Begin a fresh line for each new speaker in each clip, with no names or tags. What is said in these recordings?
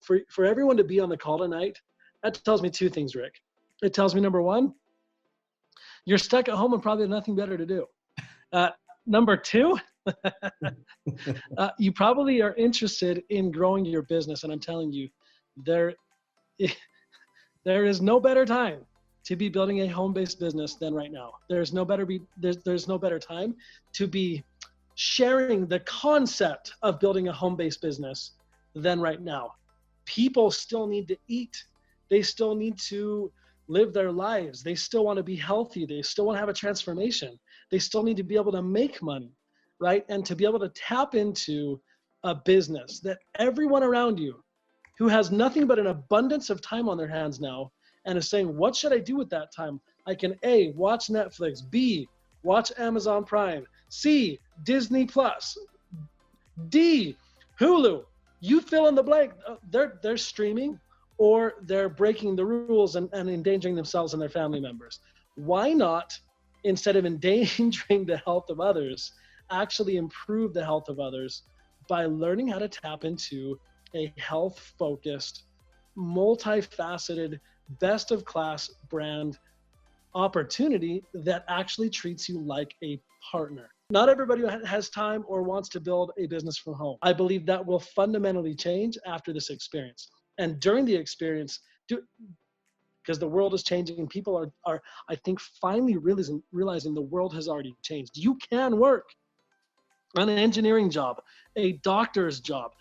for everyone to be on the call tonight, that tells me two things, Rick. It tells me, number one, you're stuck at home and probably have nothing better to do. Number two, you probably are interested in growing your business. And I'm telling you, there is no better time to be building a home-based business than right now. There's no better time to be sharing the concept of building a home-based business than right now. People still need to eat. They still need to live their lives. They still want to be healthy. They still want to have a transformation. They still need to be able to make money, right? And to be able to tap into a business that everyone around you who has nothing but an abundance of time on their hands now and is saying, what should I do with that time? I can A, watch Netflix, B, watch Amazon Prime, C, Disney Plus, D, Hulu. You fill in the blank. They're streaming or they're breaking the rules and endangering themselves and their family members. Why not, instead of endangering the health of others, actually improve the health of others by learning how to tap into a health-focused, multifaceted, best-of-class brand opportunity that actually treats you like a partner. Not everybody has time or wants to build a business from home. I believe that will fundamentally change after this experience. And during the experience, because the world is changing and people are I think, finally realizing the world has already changed. You can work an engineering job, a doctor's job.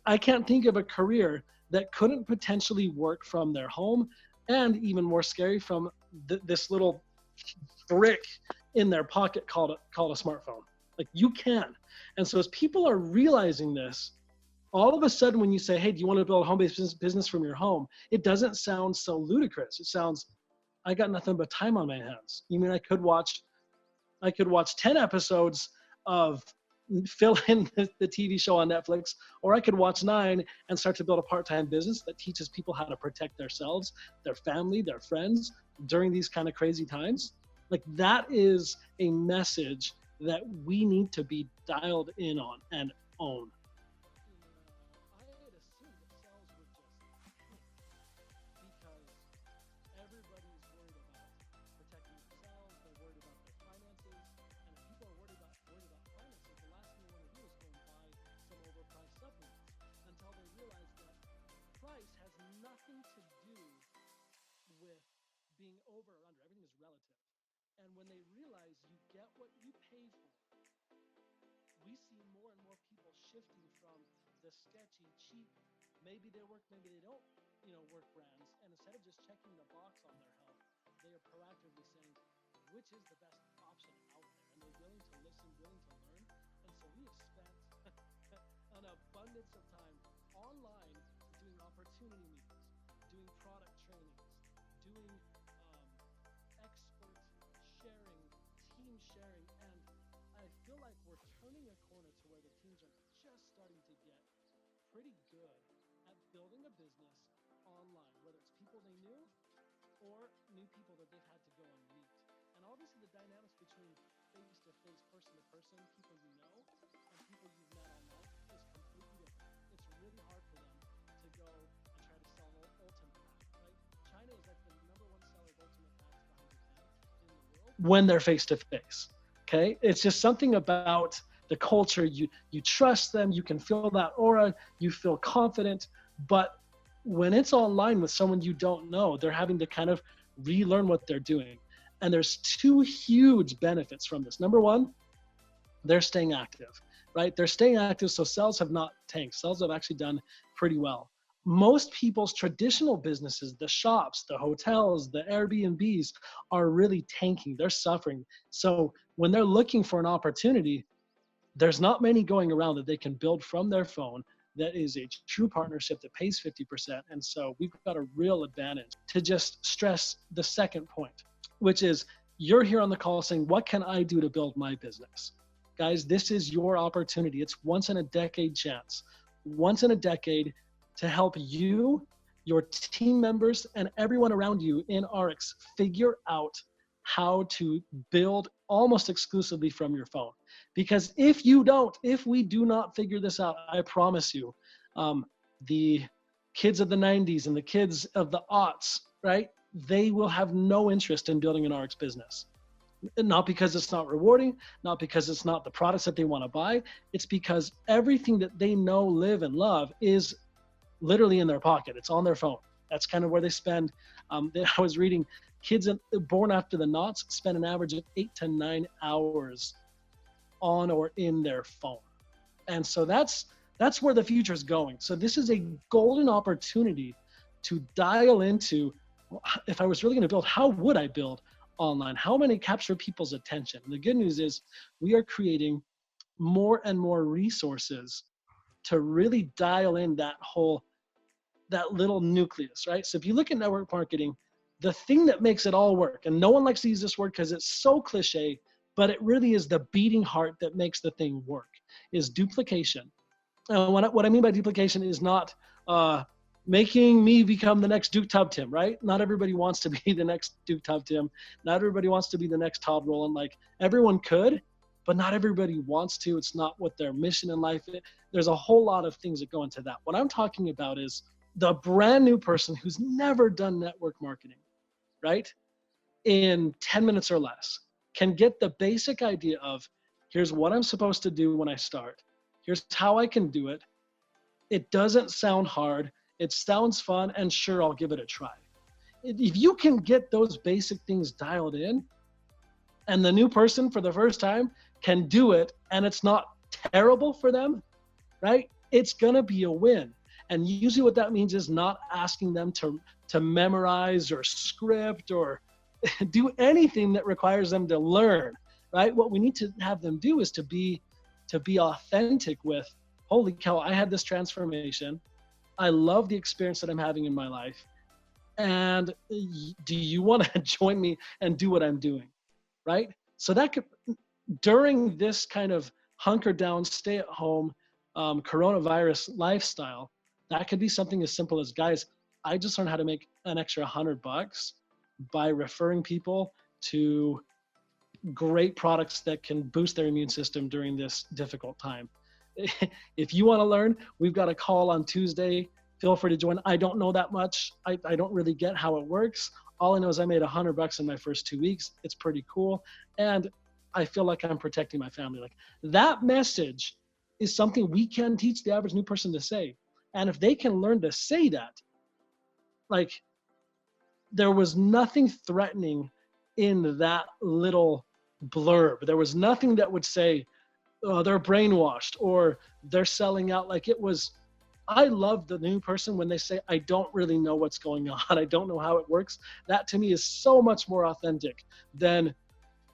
I can't think of a career that couldn't potentially work from their home, and even more scary, from this little brick in their pocket called a smartphone. Like, you can. And so as people are realizing this, all of a sudden when you say, hey, do you want to build a home-based business from your home? It doesn't sound so ludicrous. It sounds, I got nothing but time on my hands. You mean I could watch 10 episodes of fill in the TV show on Netflix, or I could watch 9 and start to build a part-time business that teaches people how to protect themselves, their family, their friends during these kind of crazy times. Like, that is a message that we need to be dialed in on and own. Being over or under, everything is relative. And when they realize you get what you pay for, we see more and more people shifting from the sketchy, cheap, maybe they work, maybe they don't, work brands. And instead of just checking the box on their health, they are proactively saying, which is the best option out there? And they're willing to listen, willing to learn. And so we have spent an abundance of time online doing opportunity meetings, doing product trainings, doing expert sharing, team sharing, and I feel like we're turning a corner to where the teams are just starting to get pretty good at building a business online, whether it's people they knew or new people that they've had to go and meet. And obviously the dynamics between face-to-face, person-to-person, people you know and people you've met online is completely different. It's really hard for them to go and try to sell an Ultimate Pack, right? China is like the number one seller of Ultimate Packs behind Japan in the world when they're face-to-face. Okay, it's just something about the culture. You trust them, you can feel that aura, you feel confident. But when it's online with someone you don't know, they're having to kind of relearn what they're doing. And there's 2 huge benefits from this. Number one, they're staying active, right? They're staying active, so sales have not tanked. Sales have actually done pretty well. Most people's traditional businesses, the shops, the hotels, the Airbnbs, are really tanking. They're suffering. So when they're looking for an opportunity, there's not many going around that they can build from their phone that is a true partnership that pays 50%. And so we've got a real advantage. To just stress the second point, which is, you're here on the call saying, what can I do to build my business? Guys, this is your opportunity. It's once in a decade chance. Once in a decade to help you, your team members, and everyone around you in RX figure out how to build almost exclusively from your phone. Because if we do not figure this out, I promise you, the kids of the 90s and the kids of the aughts, right? They will have no interest in building an RX business. Not because it's not rewarding, not because it's not the products that they want to buy. It's because everything that they know, live, and love is literally in their pocket. It's on their phone. That's kind of where they spend. I was reading kids born after the noughts spend an average of 8 to 9 hours on or in their phone. And so that's where the future is going. So this is a golden opportunity to dial into, if I was really going to build, how would I build online? How many capture people's attention? And the good news is we are creating more and more resources to really dial in that little nucleus, right? So if you look at network marketing, the thing that makes it all work, and no one likes to use this word because it's so cliche, but it really is the beating heart that makes the thing work, is duplication. What I mean by duplication is not making me become the next Duke Tub Tim, right? Not everybody wants to be the next Duke Tub Tim. Not everybody wants to be the next Todd Rowland. Like, everyone could, but not everybody wants to. It's not what their mission in life is. There's a whole lot of things that go into that. What I'm talking about is the brand new person who's never done network marketing, right? In 10 minutes or less can get the basic idea of, here's what I'm supposed to do when I start. Here's how I can do it. It doesn't sound hard. It sounds fun, and sure, I'll give it a try. If you can get those basic things dialed in, and the new person for the first time can do it, and it's not terrible for them, right? It's gonna be a win. And usually what that means is not asking them to memorize or script or do anything that requires them to learn, right? What we need to have them do is to be authentic with, holy cow, I had this transformation. I love the experience that I'm having in my life. And do you want to join me and do what I'm doing, right? So that could, during this kind of hunker down, stay at home, coronavirus lifestyle, that could be something as simple as, guys, I just learned how to make an extra $100 by referring people to great products that can boost their immune system during this difficult time. If you want to learn, we've got a call on Tuesday. Feel free to join. I don't know that much. I don't really get how it works. All I know is I made $100 in my first 2 weeks. It's pretty cool. And I feel like I'm protecting my family. Like, that message is something we can teach the average new person to say. And if they can learn to say that, like, there was nothing threatening in that little blurb. There was nothing that would say, oh, they're brainwashed or they're selling out. Like, it was, I love the new person when they say, I don't really know what's going on. I don't know how it works. That to me is so much more authentic than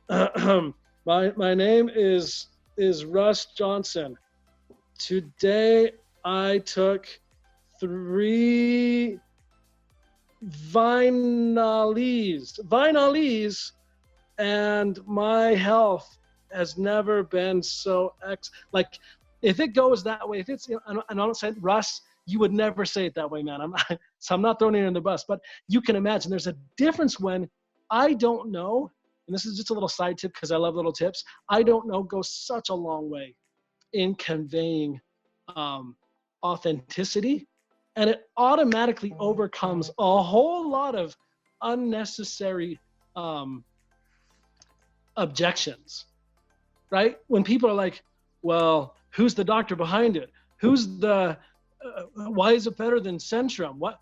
my name is Russ Johnson. Today I took 3 Vinalese, and my health has never been so like, if it goes that way, if it's, and I'm not saying, Russ, you would never say it that way, man. I'm not throwing it in the bus, but you can imagine there's a difference when I don't know, and this is just a little side tip because I love little tips. I don't know goes such a long way in conveying authenticity, and it automatically overcomes a whole lot of unnecessary objections, right? When people are like, well, who's the doctor behind it? Who's the, why is it better than Centrum? What?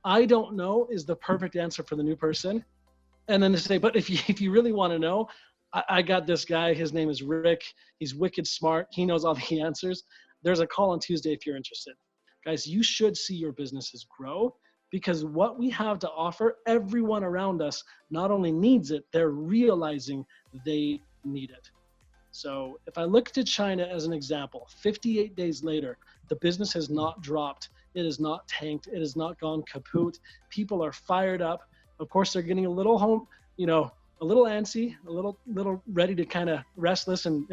I don't know is the perfect answer for the new person. And then they say, but if you really want to know, I got this guy, his name is Rick. He's wicked smart. He knows all the answers. There's a call on Tuesday if you're interested. Guys, you should see your businesses grow, because what we have to offer, everyone around us not only needs it, they're realizing they need it. So if I look to China as an example, 58 days later, the business has not dropped. It has not tanked. It has not gone kaput. People are fired up. Of course, they're getting a little a little antsy, a little ready to kind of restless and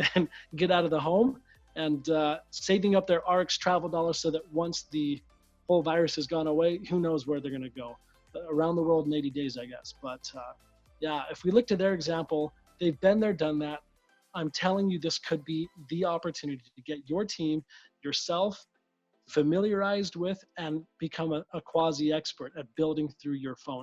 get out of the home, and saving up their RX travel dollars so that once the whole virus has gone away, who knows where they're going to go. Around the world in 80 days, I guess. But yeah, if we look to their example, they've been there, done that. I'm telling you, this could be the opportunity to get your team, yourself, familiarized with and become a quasi expert at building through your phone.